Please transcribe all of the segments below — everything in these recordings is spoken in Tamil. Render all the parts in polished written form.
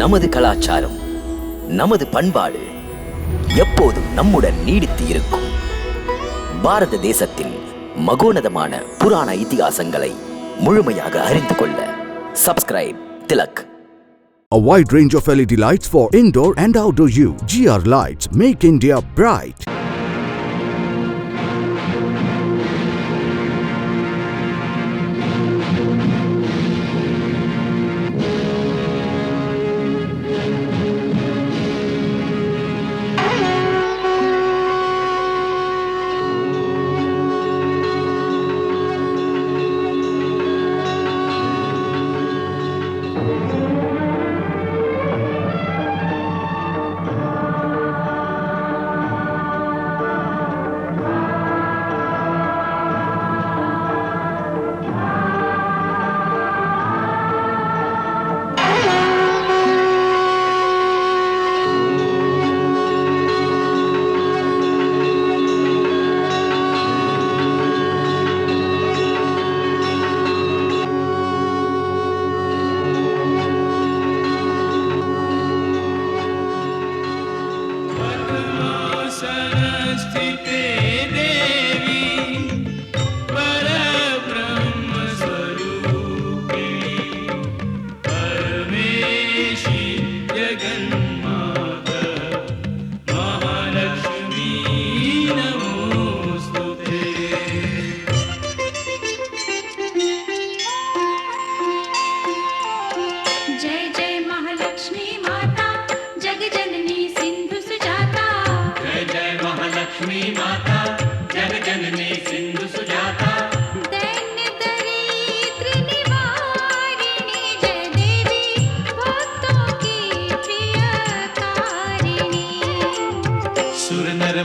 நமது கலாச்சாரம், நமது பண்பாடு எப்போதும் நம்முடன் நீடித்து இருக்கும். பாரத தேசத்தின் மகோனதமான புராண இதிகாசங்களை முழுமையாக அறிந்து கொள்ள subscribe Tilak. A wide range of LED lights for indoor and outdoor use. GR Lights make India bright.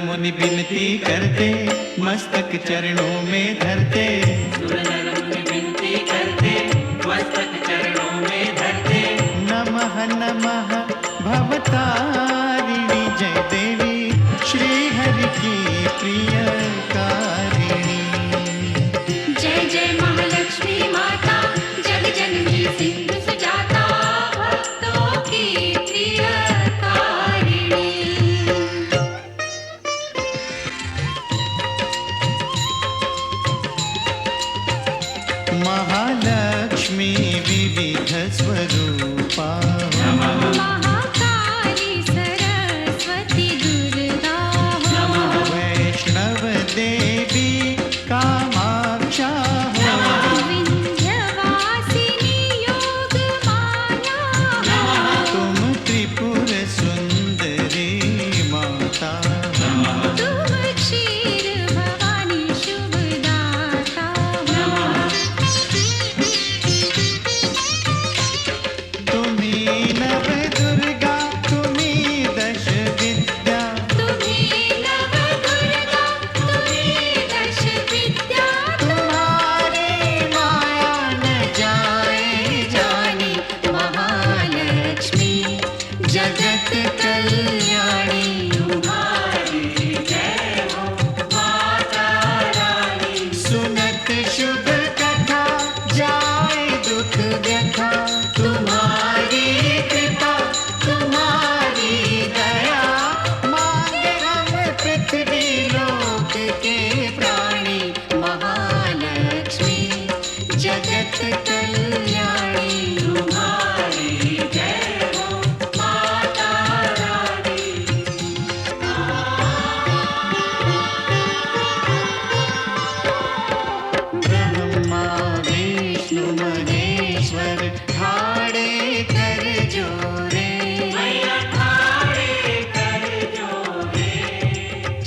मुनि विनती करते मस्तक चरणों में धरते, सुर नर मुनि विनती करते मस्तक चरणों में धरते। नमः नमः भवतारिणी जय देवी श्री हरि की प्रियकारिणी। जय जय महालक्ष्मी माता जग जननी सिंधु सुजाता भक्तों की प्रियकारिणी। महालक्ष्मी विविध स्वरूपा, महाकाली सरस्वती दुर्गा, वैष्णव देवी कामाक्षा, विंध्यवासिनी योग माया, तुम त्रिपुर सुंदरी माता, तुम क्षीर भवानी शुभदाता। तुम्ही नव दुर्गा तुम्ही दश विद्या, तुम्ही नव दुर्गा तुम्ही दश विद्या, तुम्हारी माया न जाए जानी। महालक्ष्मी जगत कल्याणी तुम्हारी जय हो माता रानी। सुनत शुभ कथा जाए दुख व्यथा, तुम्हारी कृपा तुम्हारी दया मांगे हम पृथ्वी लोक के प्राणी। महालक्ष्मी जगत कल्याणी तुम्हारी जय हो माता रानी। ब्रह्मा विष्णु महेश्वर ठाड़े कर जोरे,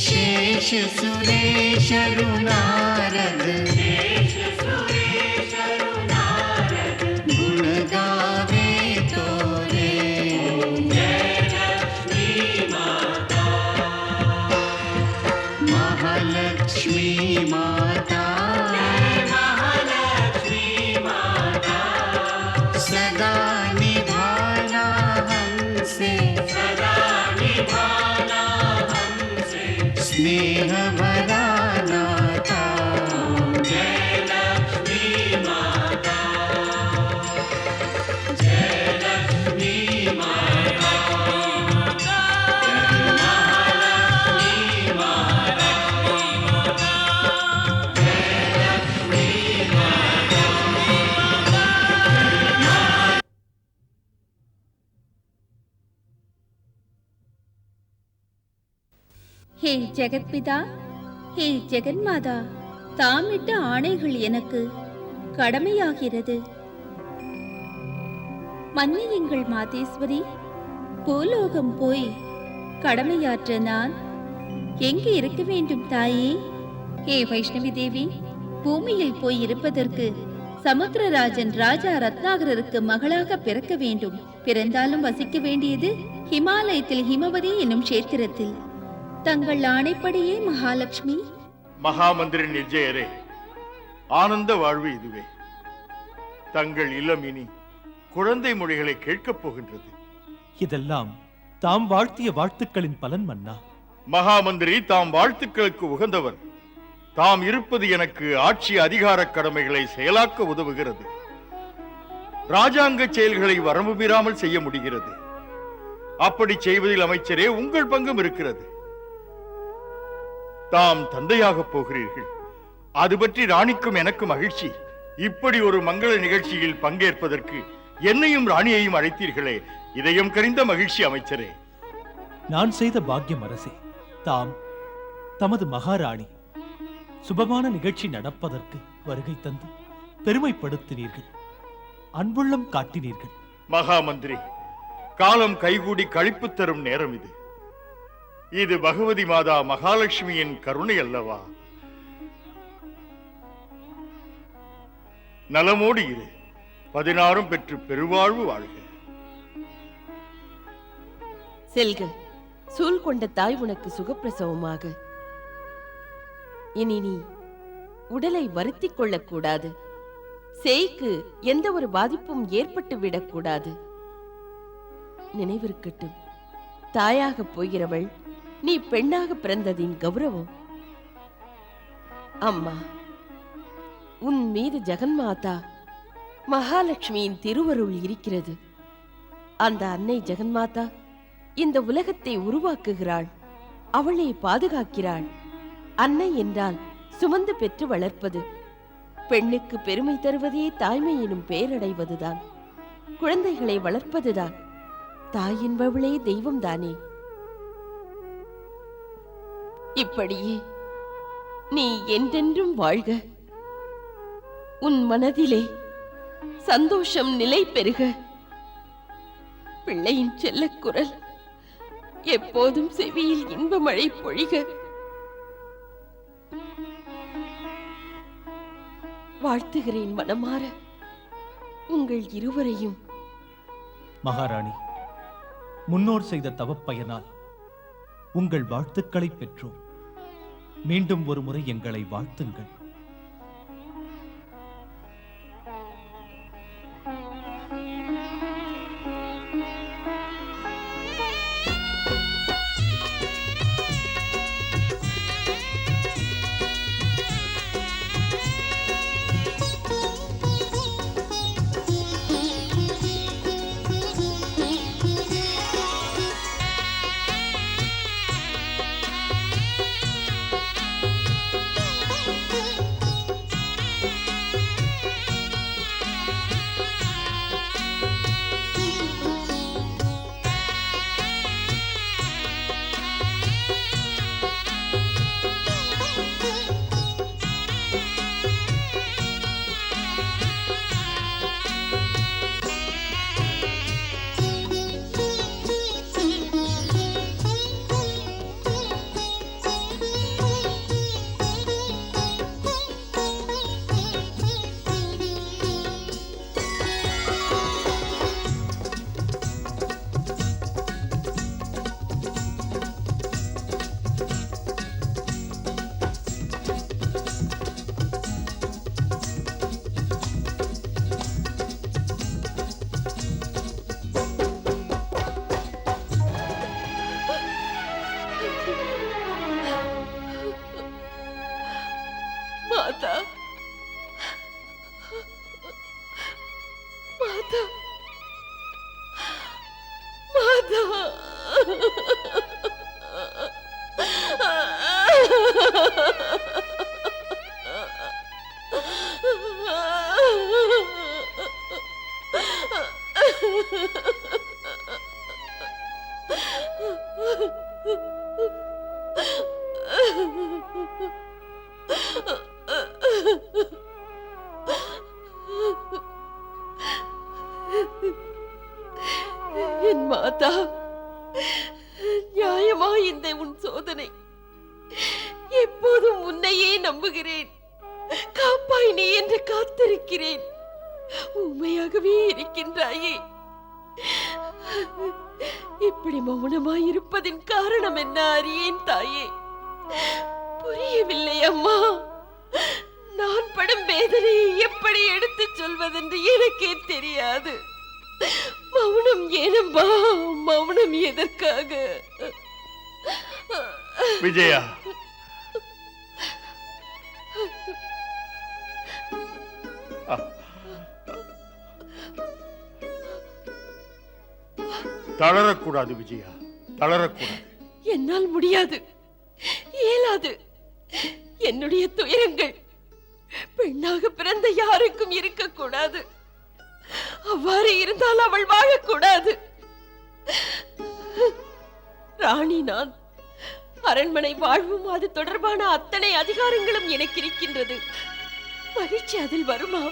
शेष सुरेश नारद गुण गावे तोरे। महालक्ष्मी माता सदा निभाना हमसे, स्नेह भरा नाता। जय लक्ष्मी माता, जय लक्ष्मी माता। ஹே ஜெகத்பிதா, ஹே ஜெகன்மாதா, தாமிட்ட ஆணைகள் எனக்கு கடமையாகிறது. மன்னியுங்கள் மாதேஸ்வரி. பூலோகம் போய் கடமையாற்ற நான் எங்கு இருக்க வேண்டும் தாயே? ஹே வைஷ்ணவி தேவி, பூமியில் போய் இருப்பதற்கு சமுத்திரராஜன் ராஜா ரத்னாகரருக்கு மகளாக பிறக்க வேண்டும். பிறந்தாலும் வசிக்க வேண்டியது ஹிமாலயத்தில் ஹிமவதி என்னும் கஷேத்திரத்தில். தங்கள் ஆணைப்படியே மகாலட்சுமி. மகாமந்திரி நிஜயரே, ஆனந்த வாழ்வு இதுவே. தங்கள் இல்லம் இனி குழந்தை மொழிகளை கேட்கப் போகின்றது. இதெல்லாம் தாம் வாழ்த்திய வாழ்த்துக்களின் பலன் மன்னா. மகாமந்திரி தாம் வாழ்த்துக்களுக்கு உகந்தவர். தாம் இருப்பது எனக்கு ஆட்சி அதிகார கடமைகளை செயலாக்க உதவுகிறது. ராஜாங்க செயல்களை வரம்பு மீறாமல் செய்ய முடிகிறது. அப்படி செய்வதில் அமைச்சரே உங்கள் பங்கும் இருக்கிறது. தாம் தந்தையாக போகிறீர்கள். அது பற்றி ராணிக்கும் எனக்கு மகிழ்ச்சி. இப்படி ஒரு மங்கள நிகழ்ச்சியில் பங்கேற்பதற்கு என்னையும் ராணியையும் அழைத்தீர்களே, இதயம் கரிந்த மகிழ்ச்சி அமைச்சரே. நான் செய்த பாக்கியம் அரசே. தாம் தமது மகாராணி சுபமான நிகழ்ச்சி நடப்பதற்கு வருகை தந்து பெருமைப்படுத்தினீர்கள், அன்புள்ளம் காட்டினீர்கள். மகாமந்திரி, காலம் கைகூடி கழிப்பு தரும் நேரம் இது. இது பகவதி மாதா மகாலட்சுமியின் கருணை அல்லவா? நலமோடு இரு, 16 பெற்று பெருவாழ்வு வாழ்க. செல்க, சூழ் கொண்ட தாய் உனக்கு சுகப்பிரசவமாக. இனி நீ உடலை வருத்திக் கொள்ளக்கூடாது. சேய்க்கு எந்த ஒரு பாதிப்பும் ஏற்பட்டு விடக்கூடாது. நினைவிருக்கட்டும், தாயாக போகிறவள் நீ பெண்ணாக பிறந்ததின் கௌரவம். அம்மா, உன் மீது ஜெகன்மாதா மகாலட்சுமியின் திருவருள் இருக்கிறது. அந்த அன்னை ஜெகன்மாதா இந்த உலகத்தை உருவாக்குகிறாள், அவளை பாதுகாக்கிறாள். அன்னை என்றால் சுமந்து பெற்று வளர்ப்பது. பெண்ணுக்கு பெருமை தருவதே தாய்மை எனும் பெயரடைவதுதான். குழந்தைகளை வளர்ப்பதுதான். தாய் என்பவளே தெய்வம்தானே. இப்படியே நீ என்றென்றும் வாழ்க. உன் மனதிலே சந்தோஷம் நிலை பெறுக. பிள்ளையின் செல்லக்குரல் எப்போதும் செவியில் இன்ப மழை பொழிக. வாழ்த்துகிறேன் மனமாற உங்கள் இருவரையும். மகாராணி, முன்னோர் செய்த தவப்பயனால் உங்கள் வாழ்த்துக்களை பெற்றோம். மீண்டும் ஒரு முறை எங்களை வாழ்த்துங்கள். மாதா, மாதா, மாதா. என் மாதா, நியாயமா இந்த உன் சோதனை? எப்போதும் உன்னையே நம்புகிறேன். காப்பாய் நீ என்று காத்திருக்கிறேன். உண்மையாகவே இருக்கின்றாயே. இப்படி மௌனமாய் இருப்பதின் காரணம் என்ன அறியேன் தாயே. புரியவில்லை அம்மா. நான் படும் வேதனையை எப்படி எடுத்துச் சொல்வதென்று எனக்கே தெரியாது. மௌனம் ஏனம்மா? மௌனம் எதற்காக? விஜயா, தளரக்கூடாது விஜயா, தளரக்கூடாது. என்னால் முடியாது, இயலாது. என்னுடைய துயரங்கள் பெண்ணாக பிறந்த யாருக்கும் இருக்கக்கூடாது. அவ்வாறு இருந்தால் அவள் வாழக்கூடாது. ராணி நான். அரண்மனை வாழ்வும் அது தொடர்பான அத்தனை அதிகாரங்களும் எனக்கு இருக்கின்றது. மகிழ்ச்சி அதில் வருமா?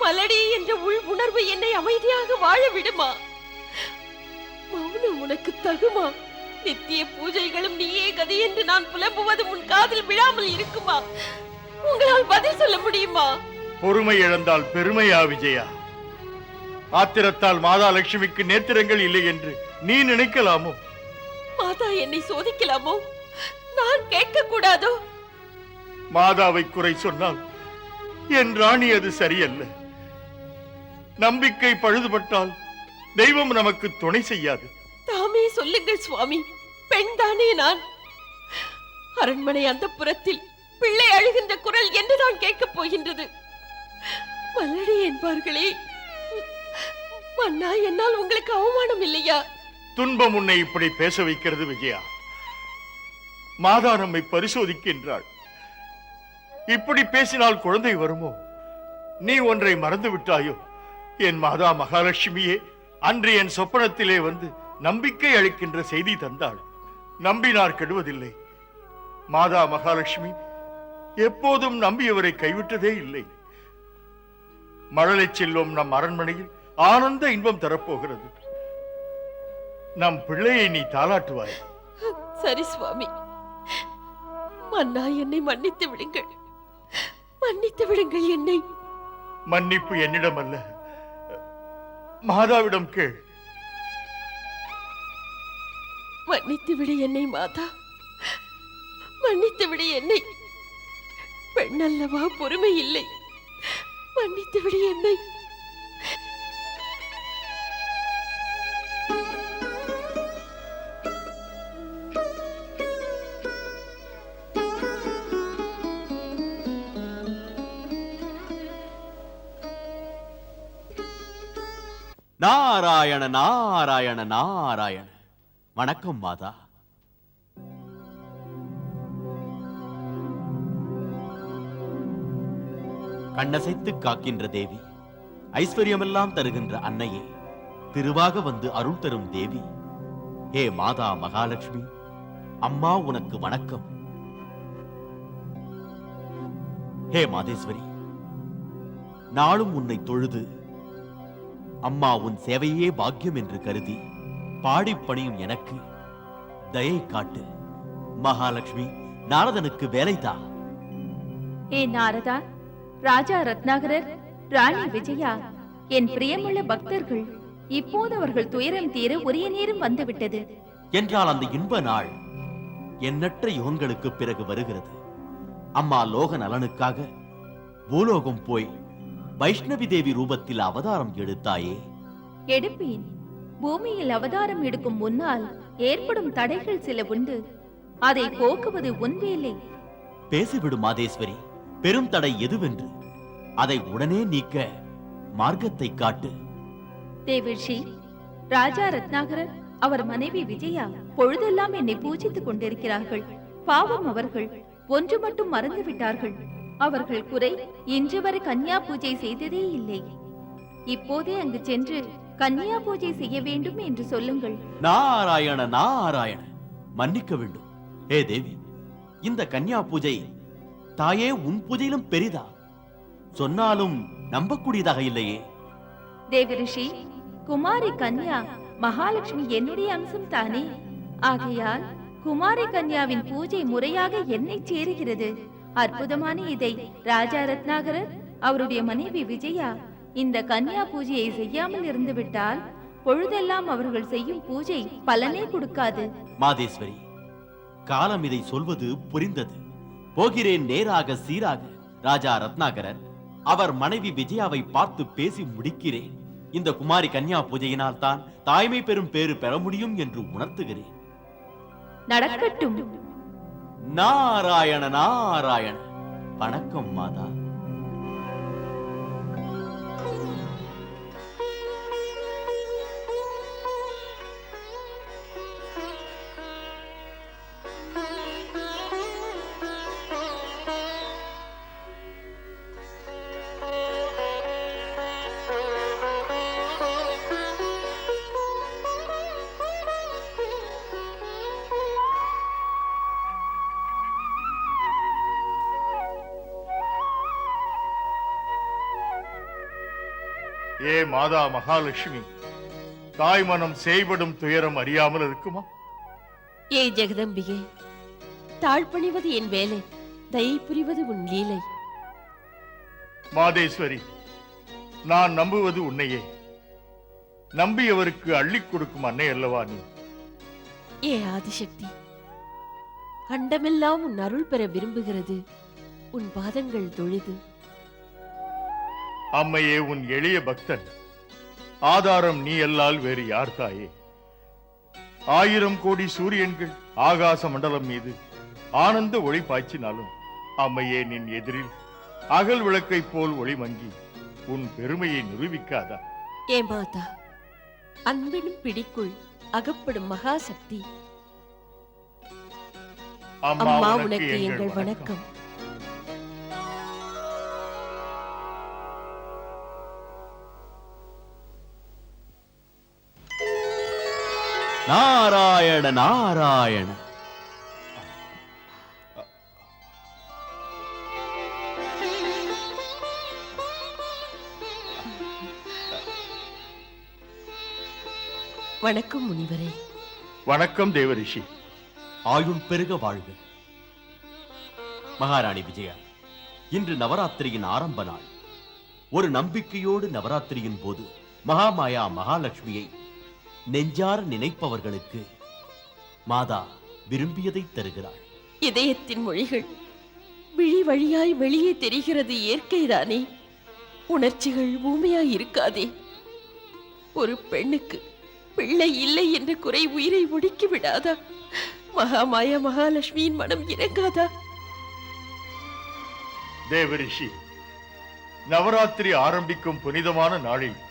மலடி என்ற உள் உணர்வு என்னை அமைதியாக வாழ விடுமா? மௌனம் உனக்கு தகுமா? நித்திய பூஜைகளும் நீயே கதி என்று நான் புலம்புவது உன் காதில் விழாமல் இருக்குமா? உங்களால் பதில் சொல்ல முடியுமா? பொறுமை இழந்தால் பெருமையா விஜயா? ஆத்திரத்தால் மாதா லட்சுமிக்கு நேத்திரங்கள் இல்லை என்று நீ நினைக்கலாமோ? மாதா என்னை சோதிக்கலாமோ? நான் கேட்க கூடாதோ? மாதாவை குறை சொன்னால் என் ராணி அது சரியல்ல. நம்பிக்கை பழுதுபட்டால் தெய்வம் நமக்கு துணை செய்யாது. தாமே சொல்லுங்கள் சுவாமி. பெண் தானே நான். அரண்மனை அந்த புறத்தில் பிள்ளை அழுகின்ற குரல் என்றுதான் கேட்கப் போகின்றது. மலடி என்பார்களே, மன்னா, என்னால் உங்களுக்கு அவமானம் இல்லையா? துன்பம் உன்னை இப்படி பேச வைக்கிறது விஜயா. மாதா நம்மை பரிசோதிக்கின்றாள். இப்படி பேசினால் குழந்தை வருமோ? நீ ஒன்றை மறந்து விட்டாயோ? என் மாதா மகாலட்சுமியே அன்று என் சொப்பனத்திலே வந்து நம்பிக்கை அளிக்கின்ற செய்தி தந்தாள். நம்பினார் கெடுவதில்லை. மாதா மகாலட்சுமி எப்போதும் நம்பியவரை கைவிட்டதே இல்லை. மழலை செல்வம் நம் அரண்மனையில் ஆனந்த இன்பம் தரப்போகிறது. நம் பிள்ளையை நீ தாளாட்டுவாய். சரி சுவாமி. மன்னா, என்னை மன்னித்து விடுங்கள். மன்னித்து விடுங்கள் என்னை. மன்னிப்பு என்னிடம் அல்ல, மாதாவிடம் கேள். மன்னித்து விடு என்னை மாதா. மன்னித்து விடு என்னை. பெண்ணல்லவா, பொறுமை இல்லை. மன்னித்து விடு என்னை. நாராயண நாராயண நாராயண. வணக்கம் மாதா. கண்ணசைத்து காக்கின்ற தேவி, ஐஸ்வர்யமெல்லாம் தருகின்ற அன்னையே, திருவாக வந்து அருள் தரும் தேவி, ஹே மாதா மகாலட்சுமி, அம்மா உனக்கு வணக்கம். ஹே மாதேஸ்வரி, நாளும் உன்னை தொழுது அம்மா உன் சேவையே பாக்கியம் என்று கருதி பாடிப் பணியும் எனக்கு தயை காட்டு. மகாலட்சுமி, நாரதனுக்கு வேலைதா. ஏ நாரதா, ராஜா ரத்னாகரர், ராணி விஜயா, என் பிரியமுள்ள பக்தர்கள், இப்போது அவர்கள் துயரம் தீர உரிய நேரம் வந்துவிட்டது என்றால் அந்த இன்ப நாள் எண்ணற்ற யுகங்களுக்கு பிறகு வருகிறது. அம்மா லோக நலனுக்காக பூலோகம் போய் வைஷ்ணவி தேவி ரூபத்தில் அவதாரம் எடுத்தாயே. எடுப்பேன். பூமியில் அவதாரம் எடுக்கும் முன்னால் ஏற்படும் தடைகள் சில உண்டு. அதை போக்குவது உன் வேலை. பேசிவிடு மாதேஸ்வரி. பெரும் தடை எதுவென்று அதை உடனே நீக்க மார்க்கத்தை காட்டு. தேவிர்ஷி, ராஜா ரத்னாகரர், அவர் மனைவி விஜயா பொழுதெல்லாம் என்னை பூஜித்துக் கொண்டிருக்கிறார்கள். பாவம், அவர்கள் ஒன்று மட்டும் மறந்து விட்டார்கள். அவர்கள் குறை, இன்று வரை கன்னியா பூஜை செய்ததே இல்லை. இப்போதே அங்கு சென்று கன்னியா பூஜை செய்ய வேண்டும் என்று சொல்லுங்கள். நாராயண நாராயண. மன்னிக்க வேண்டும். ஏ தேவி, இந்த கன்னியா பூஜை தாயே உன் பூஜையிலும் பெரிதா? சொன்னாலும் நம்பக்கூடியதாக இல்லையே. தேவரிஷி, குமாரி கன்யா மகாலட்சுமி என்னுடைய அம்சம் தானே. ஆகையால் குமாரி கன்யாவின் பூஜை முறையாக என்னை சேருகிறது. அற்புதமான இதை ராஜா ரத்னாகரர் அவருடைய மனைவி விஜயா இந்த கன்யா பூஜையை செய்யாமல் இருந்து விட்டால் பொழுதெல்லாம் அவர்கள் செய்யும் பூஜை பலனே கொடுக்காது. மாதேஸ்வரி, காலம் இதை சொல்வது புரிந்தது. போகிறேன் நேராக சீராக. ராஜா ரத்னாகரர் அவர் மனைவி விஜயாவை பார்த்து பேசி முடிக்கிறேன். இந்த குமாரி கன்யா பூஜையினால் தான் தாய்மை பெறும் பேறு பெற முடியும் என்று உணர்த்துகிறேன். நடக்கட்டும். நாராயண நாராயண. வணக்கம் மாதா. ஏ மாதா மகாலட்சுமி, தாய் மனம் செய்படும் துயரம் அறியாமல் இருக்குமா? ஏ ஜெகதம்பிகே, தாழ்பணிவது என் வேலை, தயை புரிவது உன் லீலை. மாதேஸ்வரி, நான் நம்புவது உன்னையே. நம்பியவருக்கு அள்ளிக் கொடுக்கும் அன்னை அல்லவா நீ? ஏ ஆதிசக்தி, அண்டமெல்லாம் உன் அருள் பெற விரும்புகிறது. உன் பாதங்கள் தொழுது. அம்மையே, உன் எளிய பக்தன். ஆதாரம் நீ அல்லால் வேறு யார் தாயே? 1000 கோடி சூரியன்கள் ஆகாச மண்டலம் மீது ஆனந்த ஒளி பாய்ச்சினாலும் அம்மையே, நின் எதிரில் அகல் விளக்கை போல் ஒளி மங்கி உன் பெருமையை நிரூபிக்காதா? ஏ மாதா, அன்பினும் பிடிக்குள் அகப்படும் மகாசக்தி. அம்மா, உனக்கு எங்கள் வணக்கம். நாராயண நாராயண. வணக்கம் முனிவரே. வணக்கம் தேவரிஷி. ஆயுள் பெருக வாழ்க. மகாராணி விஜயா, இன்று நவராத்திரியின் ஆரம்ப நாள். ஒரு நம்பிக்கையோடு நவராத்திரியின் போது மகாமாயா மகாலட்சுமியை நெஞ்சார நினைப்பவர்களுக்கு மாதா விரும்பியதை தருகிறாள். இதயத்தின் மொழிகள் விழி வழியாய் வெளியே தெரிகிறது. இயற்கைதானே, உணர்ச்சிகள் ஊமையாய் இருக்காதே. ஒரு பெண்ணுக்கு பிள்ளை இல்லை என்ற குறை உயிரை ஒடுக்கி விடாதா? மகாமாயா மகாலட்சுமியின் மனம் இறங்காதா? தேவரிஷி, நவராத்திரி ஆரம்பிக்கும் புனிதமான நாளில்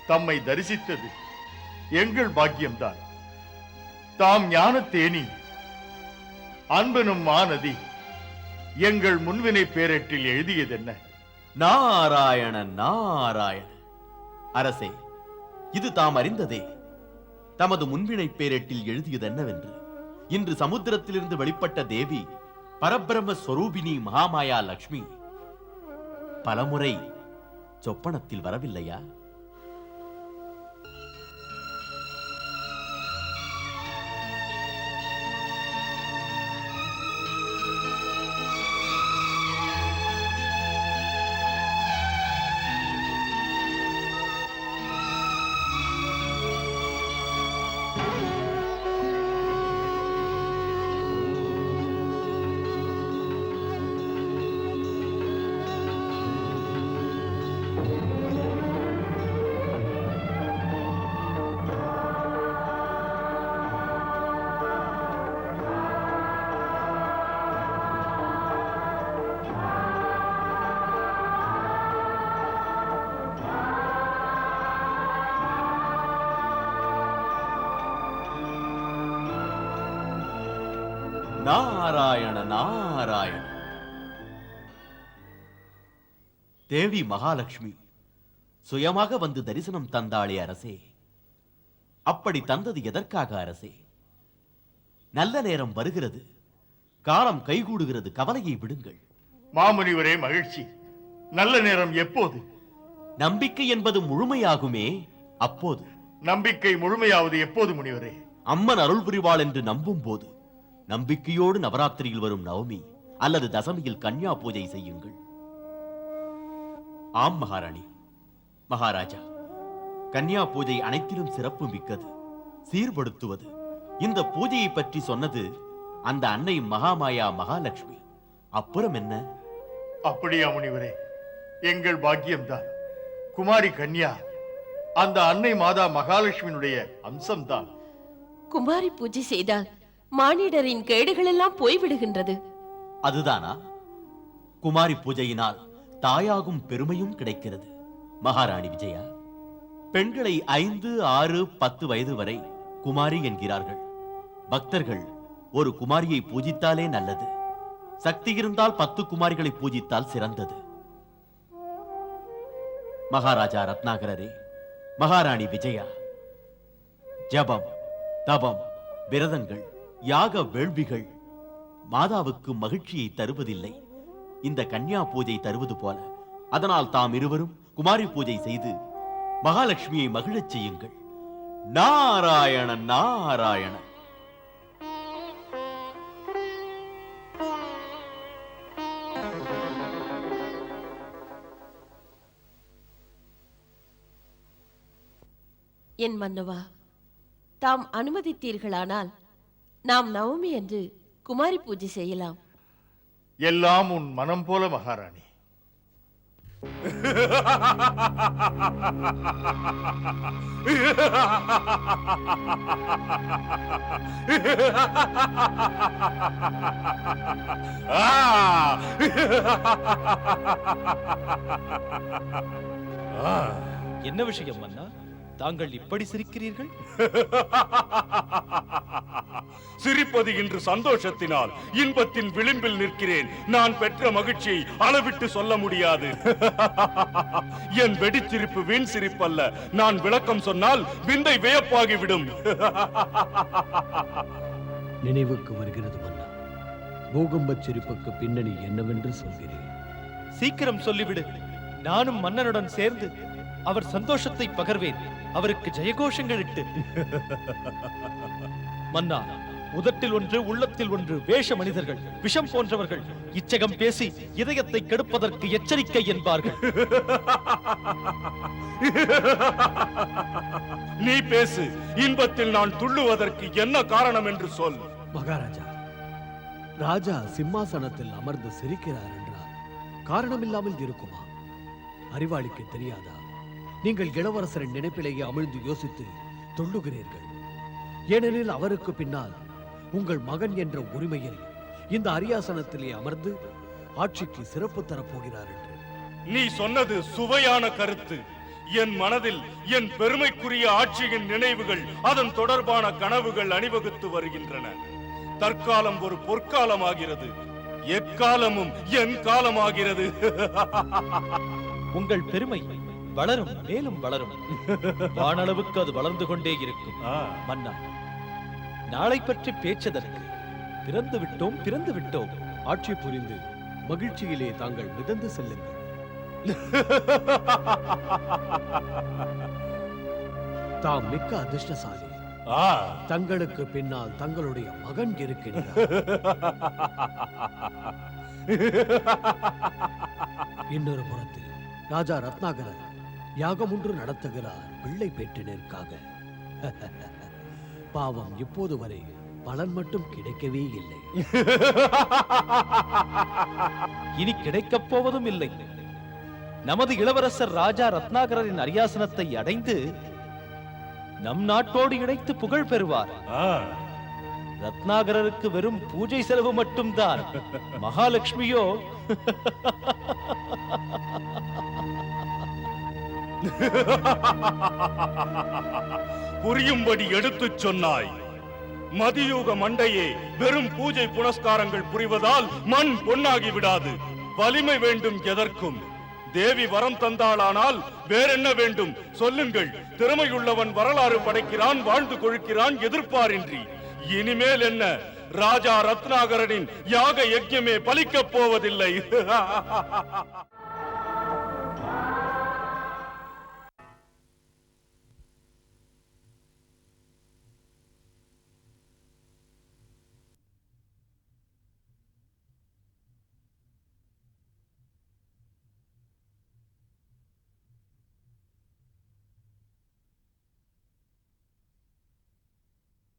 தம்மை தரிசித்தது எங்கள் பாக்கியம்தான். தாம் ஞான தேனி, அன்பனும் மாநதி எங்கள் முன்வினை பேரட்டில் எழுதியதென்ன? நாராயண நாராயண. அரசே, இது தாம் அறிந்ததே. தமது முன்வினை பேரட்டில் எழுதியது என்னவென்று, இன்று சமுத்திரத்திலிருந்து வெளிப்பட்ட தேவி பரபிரம்ம ஸ்வரூபினி மகாமாயா லட்சுமி பலமுறை சொப்பனத்தில் வரவில்லையா? நாராயண நாராயண. தேவி மகாலட்சுமி சுயமாக வந்து தரிசனம் தந்தாளே அரசே. அப்படி தந்தது எதற்காக அரசே? நல்ல நேரம் வருகிறது, காலம் கைகூடுகிறது, கவலையை விடுங்கள். மாமுனிவரே மகிழ்ச்சி. நல்ல நேரம் எப்போது? நம்பிக்கை என்பது முழுமையாகுமே அப்போது. நம்பிக்கை முழுமையாவது எப்போது முனிவரே? அம்மன் அருள் புரிவாள் என்று நம்பும் போது நம்பிக்கையோடு நவராத்திரியில் வரும் நவமி அல்லது தசமியில் கன்யா பூஜை செய்யுங்கள். ஆம் மகாராணி. மகாராஜா, கன்யா பூஜை அனைத்திலும் சிறப்பு மிக்கது, சீர்படுத்துவது. இந்த பூஜையை பற்றி சொன்னது அந்த அன்னை மகாமாயா மகாலட்சுமி. அப்புறம் என்ன? அப்படியா முனிவரே? எங்கள் பாக்கியம்தான். குமாரி கன்யா அந்த அன்னை மாதா மகாலட்சுமியினுடைய அம்சம்தான். குமாரி பூஜை செய்தால் மானிடரின் கேடுகள் எல்லாம் போய்விடுகின்றது. அதுதானா? குமாரி பூஜையினால் தாயாகும் பெருமையும் கிடைக்கிறது. மகாராணி விஜயா, பெண்களை 5, 6, 10 வயது வரை குமாரி என்கிறார்கள். பக்தர்கள் ஒரு குமாரியை பூஜித்தாலே நல்லது. சக்தி இருந்தால் 10 குமாரிகளை பூஜித்தால் சிறந்தது. மகாராஜா ரத்னாகரரே, மகாராணி விஜயா, ஜபம், தபம், விரதங்கள், யாக வேள்விகள் மாதாவுக்கு மகிழ்ச்சியை தருவதில்லை. இந்த கன்யா பூஜை தருவது போல. அதனால் தாம் இருவரும் குமாரி பூஜை செய்து மகாலட்சுமியை மகிழச் செய்யுங்கள். நாராயண நாராயண. என் மன்னவா, தாம் அனுமதித்தீர்களானால் நாம் நவமி என்று குமாரி பூஜை செய்யலாம். எல்லாம் உன் மனம் போல மகாராணி. என்ன விஷயம் மன்னா? தாங்கள் இப்படி சிரிக்கிறீர்கள்? சிரிப்பது இன்று சந்தோஷத்தினால் இன்பத்தின் விளிம்பில் நிற்கிறேன். நான் பெற்ற மகிழ்ச்சியை அளவிட்டு சொல்ல முடியாது. என் வெடிச்சிரிப்பு வீண் சிரிப்பல்ல. நான் விளக்கம் சொன்னால் விந்தை வியப்பாகிவிடும். நினைவுக்கு வருகிறது மன்னா. பூகம்ப சிரிப்புக்கு பின்னணி என்னவென்று சொல்கிறேன். சீக்கிரம் சொல்லிவிடு. நானும் மன்னனுடன் சேர்ந்து அவர் சந்தோஷத்தை பகர்வேன். அவருக்கு ஜெயகோஷங்கள் இட்டு. மன்னா, உதட்டில் ஒன்று உள்ளத்தில் ஒன்று வேஷ மனிதர்கள், விஷம் போன்றவர்கள் இச்சகம் பேசி இதயத்தை கெடுப்பதற்கு எச்சரிக்கை என்பார்கள். நீ பேசு. இன்பத்தில் நான் துள்ளுவதற்கு என்ன காரணம் என்று சொல். மகாராஜா, ராஜா சிம்மாசனத்தில் அமர்ந்து சிரிக்கிறார் என்றால் காரணமில்லாமல் இருக்குமா? அறிவாளிக்கு தெரியாதா? நீங்கள் இளவரசரின் நினைப்பிலேயே அமிழ்ந்து யோசித்து துள்ளுகிறீர்கள். ஏனெனில் அவருக்கு பின்னால் உங்கள் மகன் என்ற உரிமையில் இந்த அரியாசனத்திலே அமர்ந்து ஆட்சிக்கு சிறப்பு தரப்போகிறார் என்று. நீ சொன்னது சுவையான கருத்து. என் மனதில் என் பெருமைக்குரிய ஆட்சியின் நினைவுகள், அதன் தொடர்பான கனவுகள் அணிவகுத்து வருகின்றன. தற்காலம் ஒரு பொற்காலமாகிறது. எக்காலமும் என் காலமாகிறது. உங்கள் பெருமை வளரும், மேலும் வளரும். வானளவுக்கு அது வளர்ந்து கொண்டே இருக்கும். மன்னா, நாளை பற்றி பேச்சதற்கு பிறந்து விட்டோம், பிறந்து விட்டோம். ஆட்சி புரிந்து மகிழ்ச்சியிலே தாங்கள் மிதந்து செல்லுங்கள். தாம் மிக்க அதிர்ஷ்டசாலி. தங்களுக்கு பின்னால் தங்களுடைய மகன் இருக்கின்றார். இன்னொரு புறத்தில் ராஜா ரத்னாகரர் யாகம் ஒன்று நடத்துகிறார் பிள்ளை பேற்றினருக்காக. பாவம், இப்போது வரை பலன் மட்டும் கிடைக்கவே இல்லை. இனி கிடைக்கப் போவதும் இல்லை. நமது இளவரசர் ராஜா ரத்னாகரின் அரியாசனத்தை அடைந்து நம் நாட்டோடு இணைத்து புகழ் பெறுவார். ரத்னாகரருக்கு வெறும் பூஜை செலவு மட்டும்தான். மகாலட்சுமியோ புரியும்படி எடுத்துச் சொன்னாய். மதியூக மண்டையே, வெறும் பூஜை புனஸ்காரங்கள் புரிவதால் மண் பொன்னாகி விடாது. வலிமை வேண்டும் எதற்கும். தேவி வரம் தந்தாளானால் வேறென்ன வேண்டும் சொல்லுங்கள். திறமையுள்ளவன் வரலாறு படைக்கிறான், வாழ்ந்து கொழுக்கிறான் எதிர்ப்பாரின்றி. இனிமேல் என்ன? ராஜா ரத்னாகரனின் யாக யஜ்ஞமே பலிக்கப் போவதில்லை.